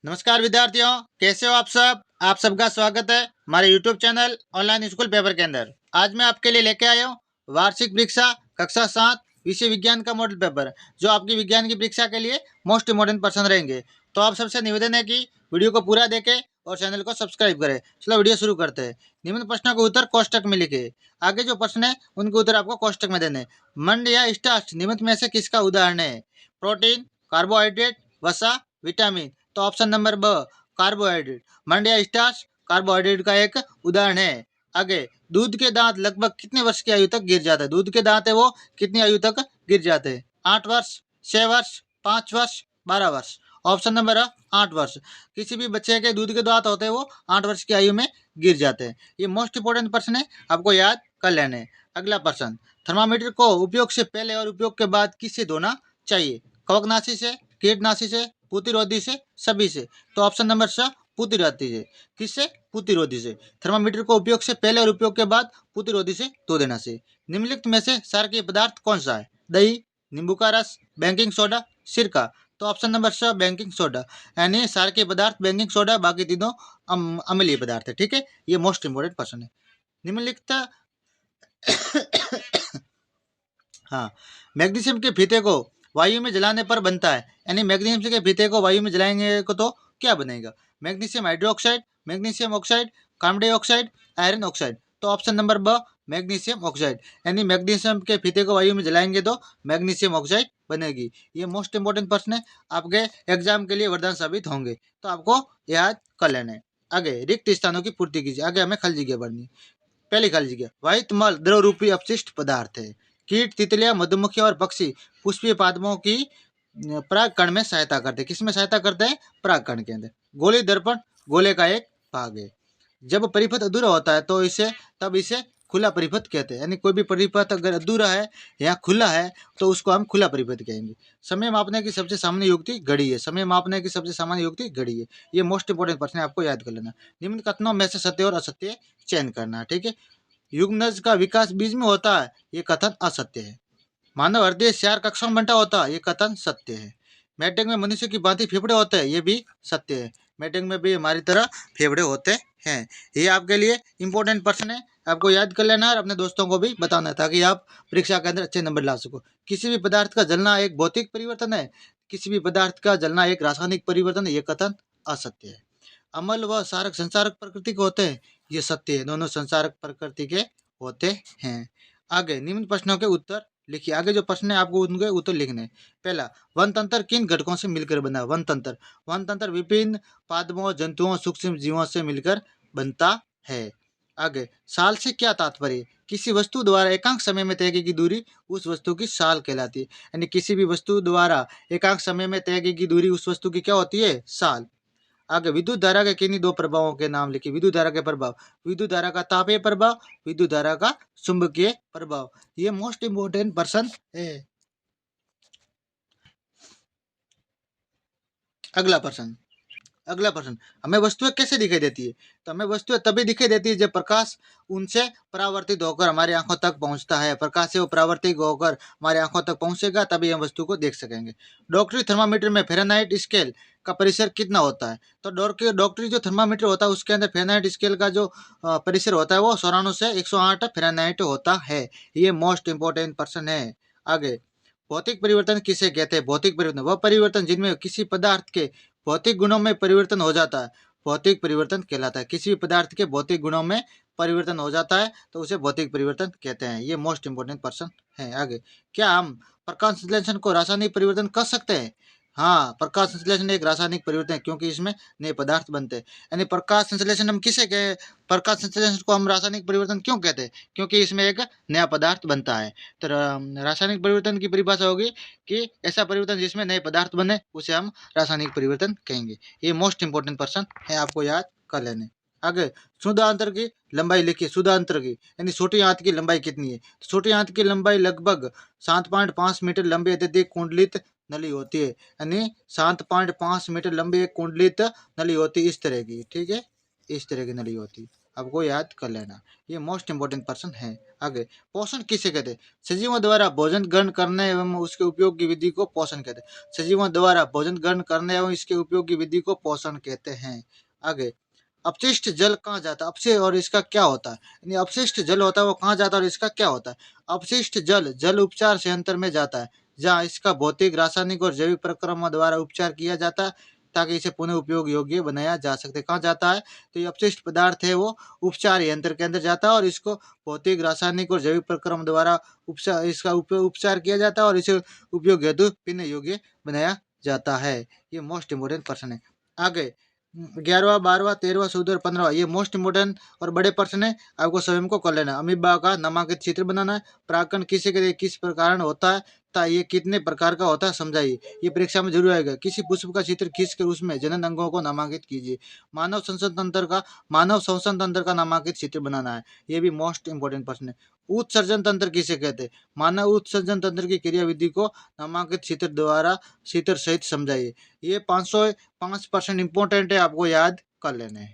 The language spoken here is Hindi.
नमस्कार विद्यार्थियों, कैसे हो आप सब। आप सबका स्वागत है हमारे YouTube channel online school paper के अंदर। आज मैं आपके लिए लेके आया हूँ वार्षिक परीक्षा कक्षा 7 विषय विज्ञान का मॉडल पेपर, जो आपकी विज्ञान की परीक्षा के लिए मोस्ट इम्पोर्टेंट पर्सन रहेंगे। तो आप सबसे निवेदन है कि वीडियो को पूरा देखें और चैनल को सब्सक्राइब करें। चलो वीडियो शुरू करते हैं। निम्न प्रश्नों के उत्तर कोष्टक में लिखे। आगे जो प्रश्न है उनके उत्तर आपको कोष्टक में देने। मंड या स्टार्च निम्न में से किसका उदाहरण है? प्रोटीन, कार्बोहाइड्रेट, वसा, विटामिन। तो ऑप्शन नंबर ब कार्बोहाइड्रेट। मंड या स्टार्च कार्बोहाइड्रेट का एक उदाहरण है। आगे, दूध के दांत लगभग कितने वर्ष की आयु तक गिर जाते हैं? दूध के दांत है वो कितनी आयु तक गिर जाते हैं? 8 वर्ष, 6 वर्ष, 5 वर्ष, 12 वर्ष। ऑप्शन नंबर 8 वर्ष। किसी भी बच्चे के दूध के दांत होते हैं वो 8 वर्ष की आयु में गिर जाते हैं। ये मोस्ट इंपोर्टेंट प्रश्न है, आपको याद कर लेने। अगला प्रश्न, थर्मामीटर को उपयोग से पहले और उपयोग के बाद किससे धोना चाहिए? कवकनाशी से, कीटनाशी से, पुतिरोधी से, सभी से। तो ऑप्शन नंबर स पुतिरोधी से। किससे? पुतिरोधी से। थर्मामीटर को उपयोग से पहले और उपयोग के बाद पुतिरोधी से धो देना से। निम्नलिखित में से क्षारकीय पदार्थ कौन सा है? दही, नींबू का रस, बेकिंग सोडा, सिरका। तो ऑप्शन नंबर स बेकिंग सोडा। यानी क्षारकीय पदार्थ बेकिंग सोडा, बाकी तीनों अम्लीय पदार्थ है। ठीक है, ये मोस्ट इंपोर्टेंट क्वेश्चन है। निम्नलिखित हाँ, मैग्नीशियम के फीते को वायु में जलाने पर बनता है, यानी मैग्नीशियम के फीते को वायु में जलाएंगे को तो क्या बनेगा? Magnesium hydroxide, magnesium oxide, carbon dioxide, iron oxide. तो ऑप्शन नंबर ब मैग्नीशियम ऑक्साइड। यानी मैग्नीशियम के फीते को वायु में जलाएंगे तो मैग्नीशियम ऑक्साइड बनेगी। ये मोस्ट इंपोर्टेंट प्रश्न है, आपके एग्जाम के लिए वरदान साबित होंगे, तो आपको याद कर लेना है। आगे, रिक्त स्थानों की पूर्ति कीजिए। आगे हमें खाली जगह भरनी। पहली खाली जगह, वाहित मल द्रव रूपी अपशिष्ट पदार्थ है। कीट, तितलियां, मधुमक्खी और पक्षी पुष्पीय पादपों की परागकण में सहायता करते हैं। किसमें सहायता करते हैं? परागकण के अंदर। गोली दर्पण गोले का एक भाग है। जब परिपथ अधूरा होता है तो इसे खुला परिपथ कहते हैं। यानी कोई भी परिपथ अगर अधूरा है या खुला है तो उसको हम खुला परिपथ कहेंगे। समय मापने की सबसे सामान्य युक्ति घड़ी है। समय मापने की सबसे सामान्य युक्ति घड़ी है। ये मोस्ट इंपोर्टेंट प्रश्न है, आपको याद कर लेना। निम्न कथनों में से सत्य और असत्य चयन करना है। ठीक है, युग्मनज का विकास बीज में होता है, ये कथन असत्य है। मानव हृदय 4 कक्षों में बंटा होता है, ये कथन सत्य है। मेंढक में मनुष्य की भांति फेफड़े होते हैं, ये भी सत्य है। मेंढक में भी हमारी तरह फेफड़े होते हैं। ये आपके लिए इंपॉर्टेंट प्रश्न है, आपको याद कर लेना और अपने दोस्तों को भी बताना है, ताकि आप परीक्षा के अंदर अच्छे नंबर ला सको। किसी भी पदार्थ का जलना एक भौतिक परिवर्तन है, किसी भी पदार्थ का जलना एक रासायनिक परिवर्तन है, ये कथन असत्य है। अमल व सारक संसारक प्रकृति के होते हैं, ये सत्य है। दोनों संसारक प्रकृति के होते हैं। आगे, निम्न प्रश्नों के उत्तर लिखिए। आगे जो प्रश्न है आपको उनके उत्तर लिखने हैं। पहला, वन तंत्र किन घटकों से मिलकर बना? वन तंत्र विभिन्न पादपों, जंतुओं, सूक्ष्म जीवों से मिलकर बनता है। आगे, साल से क्या तात्पर्य? किसी वस्तु द्वारा एकांक समय में तय की गई दूरी उस वस्तु की साल कहलाती है। यानी किसी भी वस्तु द्वारा एकांक समय में तय की गई दूरी उस वस्तु की क्या होती है? साल। आगे, विद्युत धारा के किन्हीं 2 प्रभावों के नाम लिखिए। विद्युत धारा के प्रभाव, विद्युत धारा का तापीय प्रभाव, विद्युत धारा का चुंबकीय प्रभाव। ये मोस्ट इंपोर्टेंट प्रश्न है। अगला प्रश्न, हमें वस्तुएं कैसे दिखाई देती है? तो हमें वस्तुएं तभी दिखाई देती है जब प्रकाश उनसे परावर्तित होकर हमारी आंखों तक पहुंचता है। प्रकाश से वो परावर्तित होकर हमारी आंखों तक पहुंचेगा, तभी हम वस्तु को देख सकेंगे। डॉक्टरी थर्मामीटर में फ़ारेनहाइट स्केल का परिसर कितना होता है? तो डॉक्टरी जो थर्मामीटर होता है उसके अंदर फ़ारेनहाइट स्केल का जो परिसर होता है वो 94 से 108 फ़ारेनहाइट होता है। ये मोस्ट इंपोर्टेंट प्रश्न है। आगे, भौतिक परिवर्तन किसे कहते हैं? भौतिक परिवर्तन वह परिवर्तन जिनमें किसी पदार्थ के भौतिक गुणों में परिवर्तन हो जाता है, भौतिक परिवर्तन कहलाता है। किसी भी पदार्थ के भौतिक गुणों में परिवर्तन हो जाता है तो उसे भौतिक परिवर्तन कहते हैं। ये मोस्ट इंपोर्टेंट प्रश्न है। आगे, क्या हम प्रकाश संश्लेषण को रासायनिक परिवर्तन कर सकते हैं? हाँ, प्रकाश संश्लेषण एक रासायनिक परिवर्तन है, क्योंकि इसमें नए पदार्थ बनते हैं। यानी प्रकाश संश्लेषण हम किसे कहे? प्रकाश संश्लेषण को हम रासायनिक परिवर्तन क्यों कहते हैं? क्योंकि इसमें एक नया पदार्थ बनता है। तो रासायनिक परिवर्तन की परिभाषा होगी कि ऐसा परिवर्तन जिसमें नए पदार्थ बने उसे हम रासायनिक परिवर्तन कहेंगे। ये मोस्ट इंपोर्टेंट प्रश्न है, आपको याद कर लेने। आगे, शुद्धांतर की लंबाई लिखिए। शुद्धांतर की यानी छोटी आंत की लंबाई कितनी है? तो छोटी आंत की लंबाई लगभग 7.5 मीटर लंबी अत्यधिक कुंडलित नली होती है। यानी 7.5 मीटर लंबी एक कुंडलित नली होती है, इस तरह की। ठीक है, इस तरह की नली होती है। आपको याद कर लेना, ये मोस्ट इंपॉर्टेंट पर्सन है। आगे, पोषण किसे कहते हैं? सजीवों द्वारा भोजन ग्रहण करने एवं उसके उपयोग की विधि को पोषण कहते हैं। सजीवों द्वारा भोजन ग्रहण करने एवं इसके उपयोग की विधि को पोषण कहते हैं। आगे, अपशिष्ट जल कहाँ जाता है? अपशिष्ट और इसका क्या होता है? यानी अपशिष्ट जल होता है वो कहाँ जाता है और इसका क्या होता है? अपशिष्ट जल जल उपचार संयंत्र में जाता है, जहाँ इसका भौतिक, रासायनिक और जैविक प्रक्रियाओं द्वारा उपचार किया जाता है ताकि इसे पुनः उपयोग योग्य बनाया जा सके। कहाँ जाता है? तो ये अपशिष्ट पदार्थ है वो उपचार यंत्र के अंदर जाता है और इसको भौतिक, रासायनिक और जैविक प्रक्रियाओं द्वारा उपचार किया जाता है और इसे उपयोग हेतु पीने योग्य बनाया जाता है। ये मोस्ट इम्पोर्टेंट पर्सन है। आगे, 11वां, 12वां, 13वां, 14वां और 15वां, ये मोस्ट इंपोर्टेंट और बड़े प्रश्न है, आपको स्वयं को कर लेना। अमीबा का नामांकित चित्र बनाना है। परागकण किसे कहते हैं, किस प्रकार होता है, ये कितने प्रकार का होता है समझाइए। ये परीक्षा में जरूर आएगा। किसी पुष्प का चित्र खींच कर उसमें जनन अंगों को नामांकित कीजिए। मानव श्वसन तंत्र का नामांकित चित्र बनाना है। ये भी मोस्ट इंपोर्टेंट प्रश्न है। उत्सर्जन तंत्र किसे कहते हैं? मानव उत्सर्जन तंत्र की क्रियाविधि को नामांकित चित्र द्वारा चित्र सहित समझाइए। ये 505% इंपॉर्टेंट है, आपको याद कर लेने हैं।